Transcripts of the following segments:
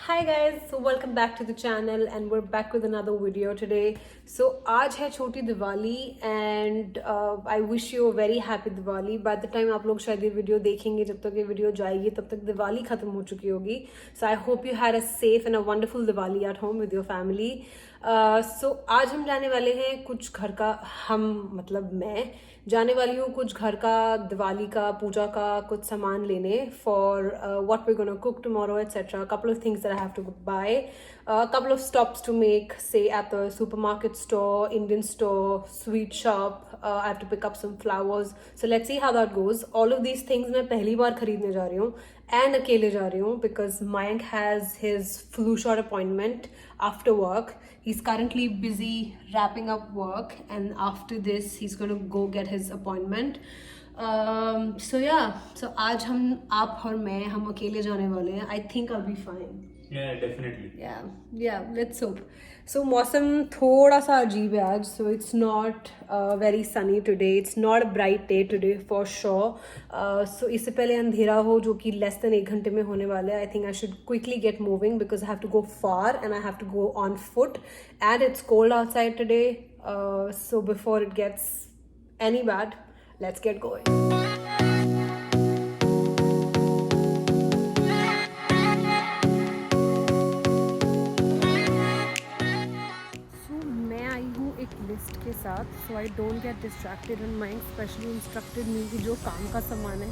Hi guys, so welcome back to the channel and we're back with another video today. So आज है छोटी Diwali and I wish you a very happy Diwali. By the time आप लोग शायद ये video देखेंगे, जब तक ये वीडियो जाएगी तब तक दिवाली खत्म हो चुकी होगी. So I hope you had a safe and a wonderful Diwali at home with your family. So आज हम जाने वाले हैं कुछ घर का, मतलब मैं जाने वाली हूँ कुछ घर का, दिवाली का, पूजा का कुछ सामान लेने for what we're gonna cook tomorrow, etc. A couple of things that I have to buy, a couple of stops to make, say at the supermarket store, Indian store, sweet shop. I have to pick up some flowers. So let's see how that goes. All of these things मैं पहली बार खरीदने जा रही हूँ and अकेले जा रही हूँ because Mayank has his flu shot appointment after work. He's currently busy wrapping up work and after this he's gonna go get his appointment. So yeah, so आज आप और मैं अकेले जाने वाले हैं. I think I'll be fine. Yeah, definitely. Yeah, let's hope. So मौसम थोड़ा सा अजीब है आज. So it's not very sunny today. It's not a bright day today for sure. So इससे पहले अंधेरा हो जो कि less than 1 घंटे में होने वाला है. I think I should quickly get moving because I have to go far and I have to go on foot. And it's cold outside today. So before it gets any bad, let's get going. List के साथ so I don't get distracted and mind specially instructed me कि जो काम का सामान है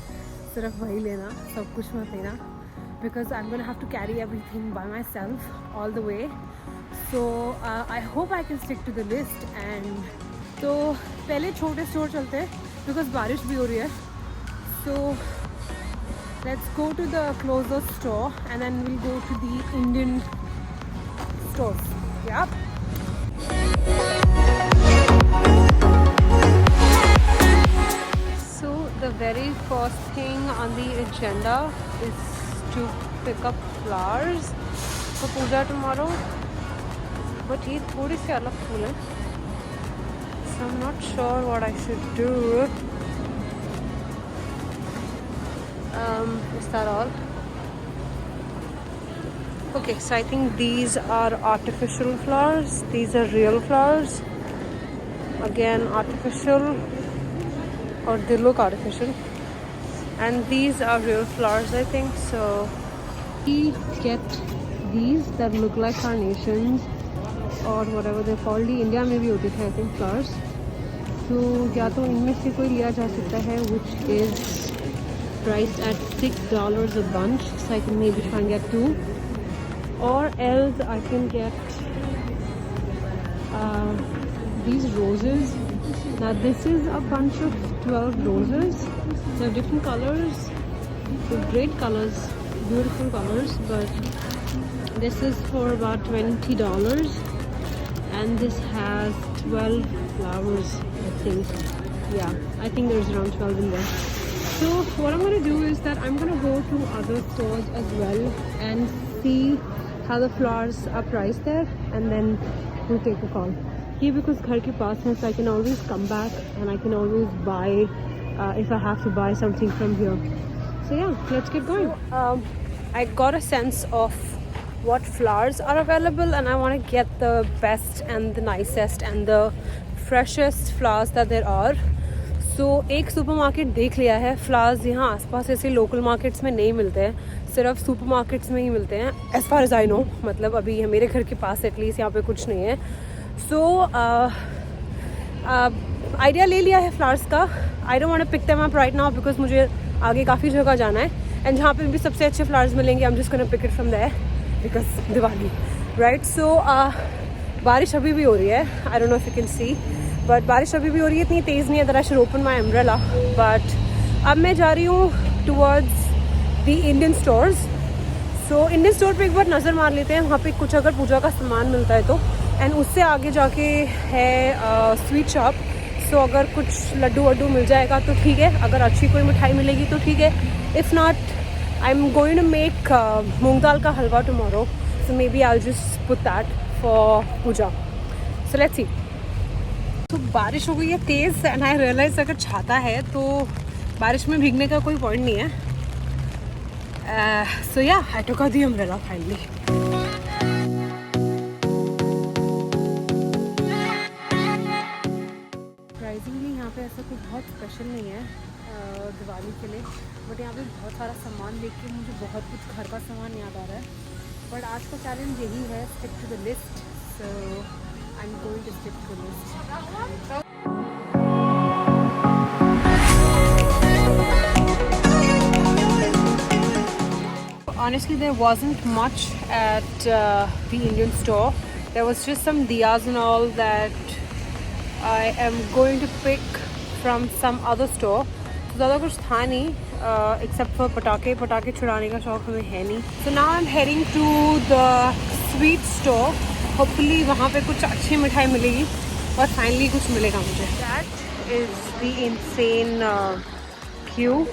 सिर्फ वही लेना, सब कुछ मत लेना because I am gonna have to carry everything by myself all the way. So I hope I can stick to the list. And तो पहले छोटे स्टोर चलते हैं बिकॉज बारिश भी हो रही है. So let's go to the closest store and then will go to the Indian stores. या the very first thing on the agenda is to pick up flowers for puja tomorrow, but ये थोड़ी सी अलग फूल है, so I'm not sure what I should do. Is that all? Okay, so I think these are artificial flowers, these are real flowers, again artificial, or they look artificial, and these are real flowers I think. So we get these that look like carnations or whatever they're called. India में भी होते थे I think flowers. So या तो इनमें से कोई लिया जा सकता है which is priced at $6 a bunch, so I can maybe try and get 2, or else I can get these roses. Now this is a bunch of 12 roses. They're different colors. They're great colors, beautiful colors, but this is for about $20 and this has 12 flowers I think. Yeah, I think there's around 12 in there. So what I'm going to do is that I'm going to go to other stores as well and see how the flowers are priced there, and then we'll take a call. Here because घर के पास है, so I can always come back and I can always buy if I have to buy something from here. So yeah, let's get going. I got a sense of what flowers are available and I want to get the best and the nicest and the freshest flowers that there are. So एक supermarket देख लिया है. Flowers यहाँ आसपास ऐसे local markets में नहीं मिलते हैं, सिर्फ सुपरमार्केट्स में ही मिलते हैं as far as I know. मतलब अभी मेरे घर के पास एटलीस्ट यहाँ पे कुछ नहीं है. सो आइडिया ले लिया है फ्लावर्स का. I don't want to pick them up right now because मुझे आगे काफ़ी जगह जाना है एंड जहाँ पे भी सबसे अच्छे फ्लावर्स मिलेंगे I am just gonna pick it from there because Diwali right. So बारिश अभी भी हो रही है. I don't know if you can see, but बारिश अभी भी हो रही है, इतनी तेज़ नहीं है that I should open my umbrella. But अब मैं जा रही हूँ towards the Indian stores. So Indian store पे एक बार नज़र मार लेते हैं, वहाँ पे कुछ अगर पूजा का सामान मिलता है तो. एंड उससे आगे जाके है स्वीट शॉप. सो अगर कुछ लड्डू वड्डू मिल जाएगा तो ठीक है, अगर अच्छी कोई मिठाई मिलेगी तो ठीक है. If not I am going to make moong dal का halwa tomorrow, so maybe I just put that for puja. So let's see. तो बारिश हो गई है तेज़ एंड आई रियलाइज अगर छाता है तो बारिश में भीगने का कोई पॉइंट नहीं है. So yeah, I took out the umbrella finally. यहाँ पे ऐसा कुछ बहुत स्पेशल नहीं है दिवाली के लिए, बट यहाँ पे बहुत सारा सामान देख के मुझे बहुत कुछ घर का सामान याद आ रहा है। बट आज का चैलेंज यही है, stick to the list, so I am going to stick to the list. Honestly, there wasn't much at the Indian store. There was just some diyas and all that I am going to pick from some other store. So ज़्यादा कुछ था नहीं except for पटाखे। पटाखे छुड़ाने का शौक हमें है नहीं। So now I'm heading to the sweet store. Hopefully वहाँ पे कुछ अच्छी मिठाई मिलेगी और finally कुछ मिलेगा मुझे। That is the insane queue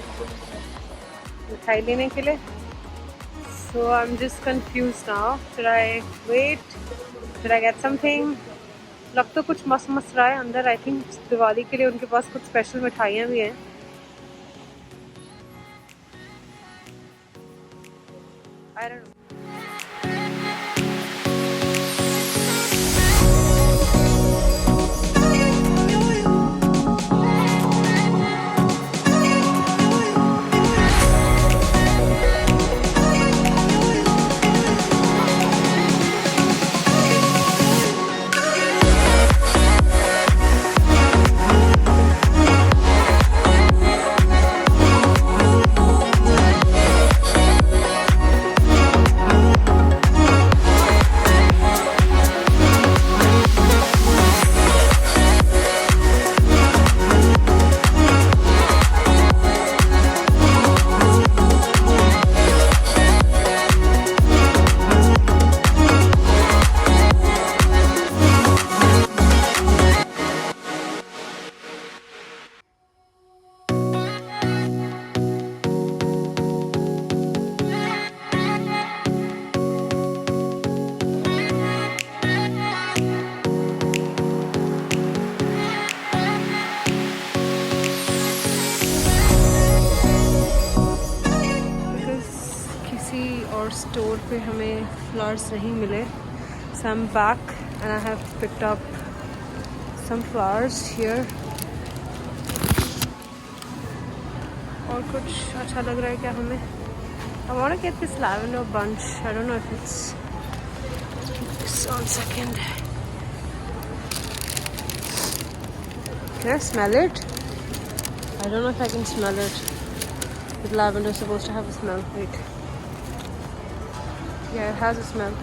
मिठाई लेने के लिए। So I'm just confused now. Should I wait? Should I get something? लग तो कुछ मस्त मस्त रहा है अंदर। I think दिवाली के लिए उनके पास कुछ स्पेशल मिठाइयाँ भी हैं। I don't know. और स्टोर पे हमें फ्लावर्स नहीं मिले, so I'm back and I have picked up some flowers here. और कुछ अच्छा लग रहा है क्या हमें? I want to get this lavender bunch. I don't know if it's 1 second. Can I smell it? I don't know if I can smell it. The lavender is supposed to have a smell. Wait. Yeah, it has a smell.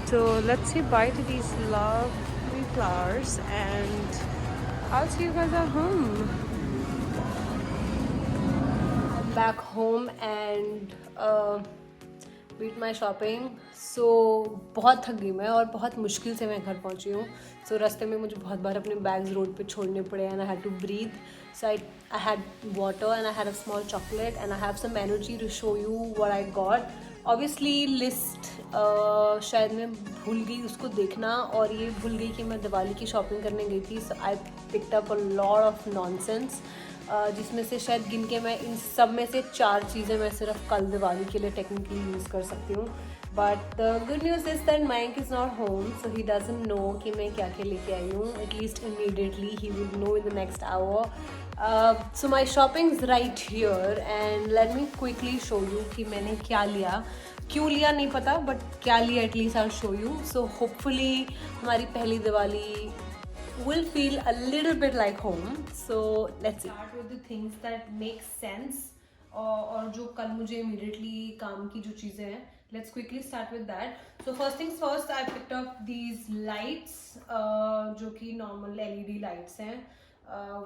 So let's say bye to these lovely flowers and I'll see you guys at home. I'm back home and beat my shopping. So बहुत थक गई मैं और बहुत मुश्किल से मैं घर पहुंची हूँ. So रास्ते में मुझे बहुत बार अपने बैग्स रोड पे छोड़ने पड़े and I had to breathe. So I had water and I had a small chocolate and I have some energy to show you what I got. Obviously list शायद मैं भूल गई उसको देखना और ये भूल गई कि मैं दिवाली की शॉपिंग करने गई थी. So I picked up a lot of nonsense. जिसमें से शायद गिन के मैं इन सब में से 4 चीज़ें मैं सिर्फ कल दिवाली के लिए टेक्निकली यूज़ कर सकती हूँ. But the good news is that Mike is not home, so he doesn't know कि मैं क्या क्या लेके आई हूँ. At least immediately he will know in the next hour. So my shopping is right here and let me quickly show you कि मैंने क्या लिया. क्यों लिया नहीं पता, बट क्या लिया at least I show you. So hopefully हमारी पहली Diwali will feel a little bit like home. So let's start with the things that make sense और जो कल मुझे immediately काम की जो चीज़ें हैं. Let's quickly start with that. So first things first, I picked up these lights जो कि normal LED lights हैं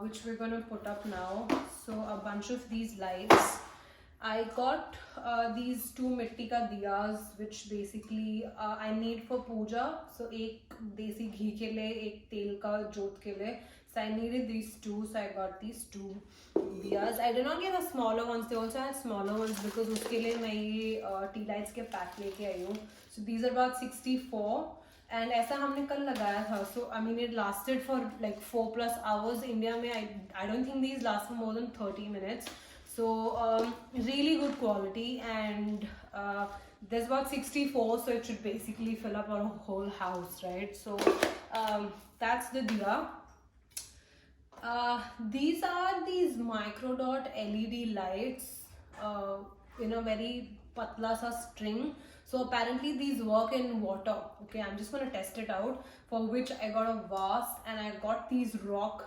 which we're gonna put up now. So a bunch of these lights. I got these 2 मिट्टी का diyas which basically I need for puja. So एक देसी घी के लिए, एक तेल का जोत के लिए. So I needed these 2, so I got these 2 diyas. I did not get the smaller ones. They also had smaller ones because उसके लिए मैं ये tea lights के पैक लेके आई हूँ. So these are about 64. And ऐसा हमने कल लगाया था. So I mean it lasted for like 4+ hours. India में I don't think these last for more than 30 minutes. So really good quality and there's about 64, so it should basically fill up our whole house, right? So that's the diya. These are these micro dot LED lights in a very patla sa string. So apparently these work in water. Okay, I'm just gonna test it out. For which I got a vase and I got these rock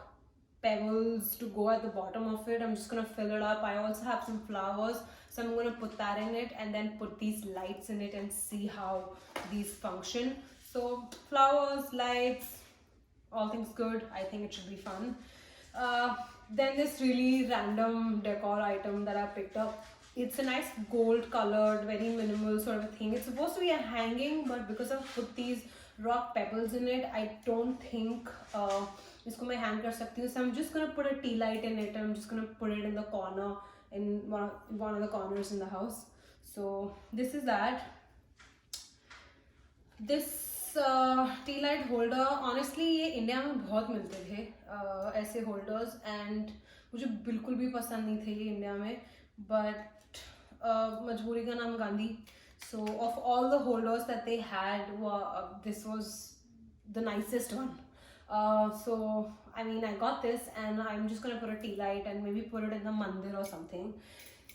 pebbles to go at the bottom of it. I'm just gonna fill it up. I also have some flowers, so I'm gonna put that in it and then put these lights in it and see how these function. So flowers, lights, all things good. I think it should be fun. Then this really random decor item that I picked up. It's a nice gold colored, very minimal sort of a thing. It's supposed to be a hanging, but because I've put these rock pebbles in it, I don't think isko main hang kar sakti hu. So I'm just gonna put a tea light in it. I'm just gonna put it in the corner, in one of the corners in the house. So this is that. This T light holder honestly ये India में बहुत मिलते थे ऐसे holders and मुझे बिल्कुल भी पसंद नहीं थे ये इंडिया में बट मजबूरी का नाम गांधी सो of all the holders that they had this was the nicest one so I mean I got this and I'm just gonna put a tea light and maybe put it in the mandir or something.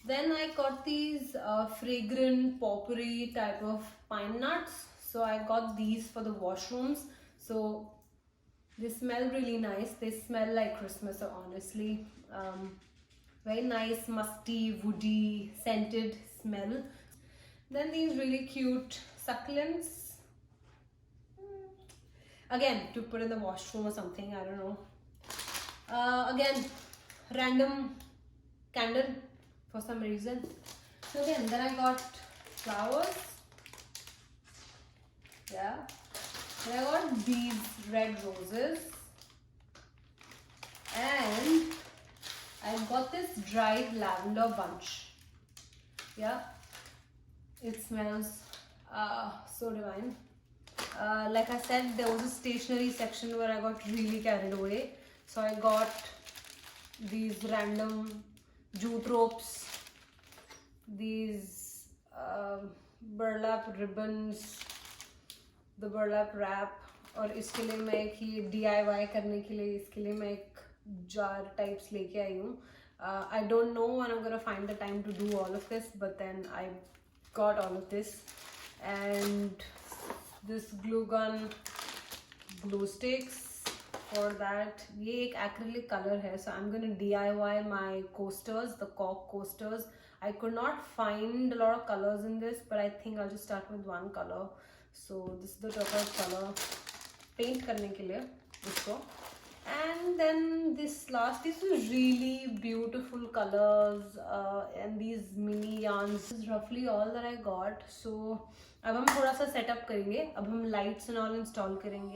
Then I got these fragrant potpourri type of pine nuts. So I got these for the washrooms. So they smell really nice. They smell like Christmas, honestly. Very nice, musty, woody, scented smell. Then these really cute succulents. Again, to put in the washroom or something, I don't know. Again, random candle for some reason. So again, then I got flowers. Yeah, and I got these red roses and I got this dried lavender bunch. Yeah, it smells so divine. Like I said, there was a stationery section where I got really carried away, so I got these random jute ropes, these burlap ribbons, the burlap wrap, और इसके लिए मैं एक ही DIY करने के लिए इसके लिए मैं एक jar types लेके आई हूँ. I don't know when I'm gonna find the time to do all of this, but then I got all of this and this glue gun, glue sticks for that. ये एक acrylic color है, so I'm gonna DIY my coasters, the cork coasters. I could not find a lot of colors in this, but I think I'll just start with one color. So this is the turquoise color, paint करने के लिए इसको. And then this last, these were really beautiful colors and these mini yarns. This is roughly all that I got. So अब हम थोड़ा सा setup करेंगे. अब हम lights and all install करेंगे.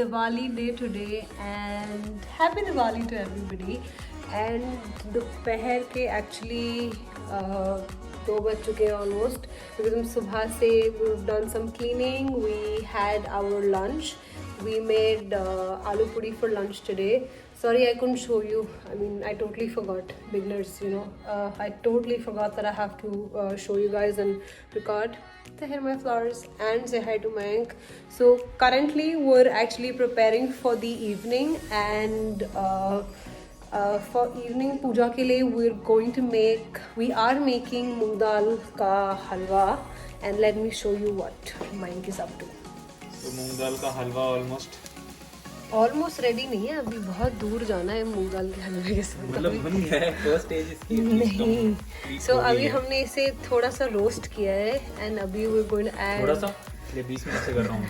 Diwali day today and happy Diwali to everybody. And दोपहर के actually 2 बज चुके हैं almost because हम सुबह से we've done some cleaning. We had our lunch. We made aloo puri for lunch today. Sorry I couldn't show you. I mean I totally forgot, beginners, you know. I totally forgot that I have to show you guys and record. So here are my flowers and say hi to Mayank. So currently we're actually preparing for the evening and for evening puja ke liye we are making moong dal ka halwa and let me show you what Mayank is up to. So moong dal ka halwa almost ready नहीं है, अभी बहुत दूर जाना है मूंग दाल के हलवे के साथ. मतलब बन गया है, फर्स्ट स्टेज इसकी नहीं. सो अभी हमने इसे थोड़ा सा रोस्ट किया है एंड अभी वी गोइंग टू ऐड थोड़ा सा, ये 20 मिनट से कर रहा हूं.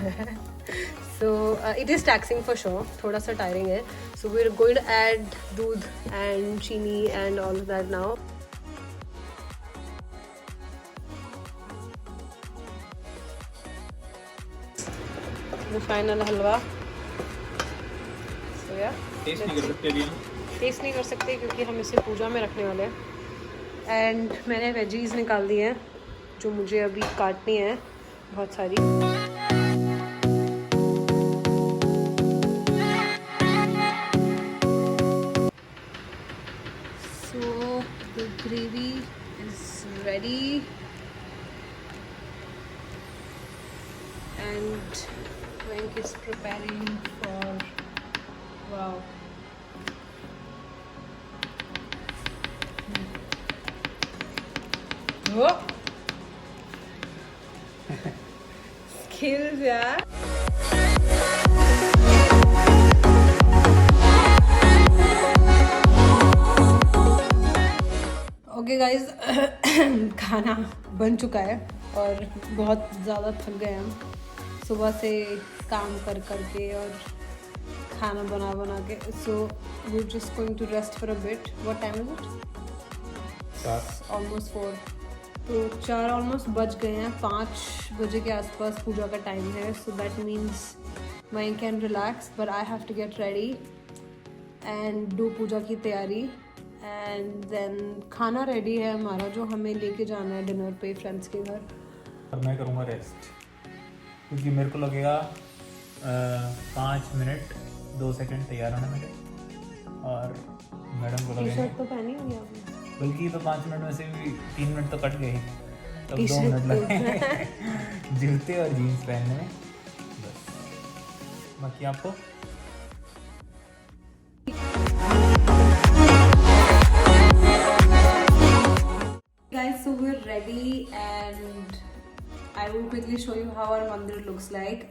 So it is taxing for sure. थोड़ा सा tiring है. So we're going to add दूध and chini and all of that now. The final halwa. So yeah. Taste नहीं कर सकते अभी हम. टेस्ट नहीं कर सकते क्योंकि हम इसे पूजा में रखने वाले हैं. एंड मैंने वेजीज निकाल दी हैं जो मुझे अभी काटनी है बहुत सारी. So the gravy is ready and Frank is preparing for wow. Oh. Skills, yeah. Okay guys खाना बन चुका है और बहुत ज़्यादा थक गए हम सुबह से काम कर के और खाना बना के. So we just going to rest for a bit. What time is it? Almost 4. तो 4 ऑलमोस्ट बज गए हैं. 5 बजे के आसपास पूजा का टाइम है. So that means my can relax but I have to get ready and do puja की तैयारी. एंड देन खाना रेडी है हमारा जो हमें लेके जाना है डिनर पे फ्रेंड्स के घर. और मैं करूँगा रेस्ट क्योंकि मेरे को लगेगा 5 मिनट 2 सेकंड तैयार होने में और मैडम को लगेगा. टी-शर्ट तो पहनी हुई आपने. बल्कि तो 5 मिनट में से भी 3 मिनट तो कट गए. तब 2 मिनट लगे जूते और जीन्स पहनने में. बस बाकी आपको Guys, so we're ready and I will quickly show you how our mandir looks like.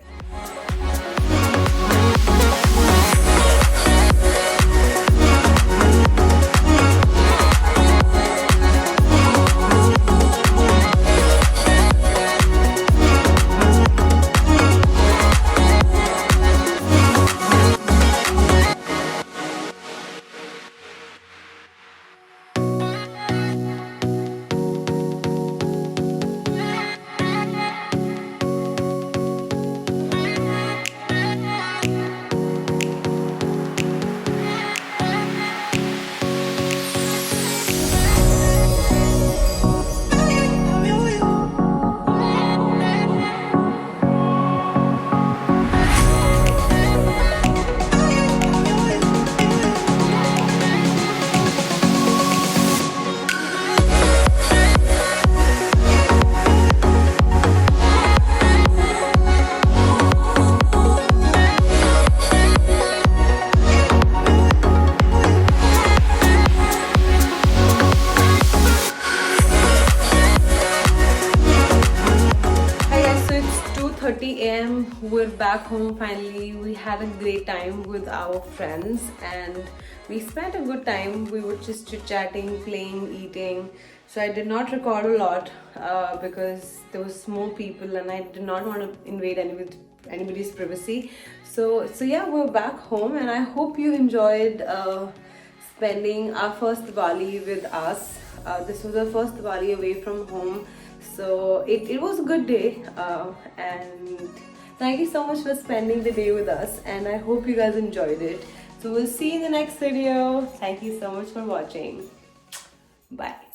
We're back home finally. We had a great time with our friends and we spent a good time. We were just chit-chatting, playing, eating. So I did not record a lot because there was more people and I did not want to invade anybody's privacy. So yeah, we're back home and I hope you enjoyed spending our first Diwali with us. This was our first Diwali away from home. So it was a good day and thank you so much for spending the day with us and I hope you guys enjoyed it. So we'll see you in the next video. Thank you so much for watching. Bye.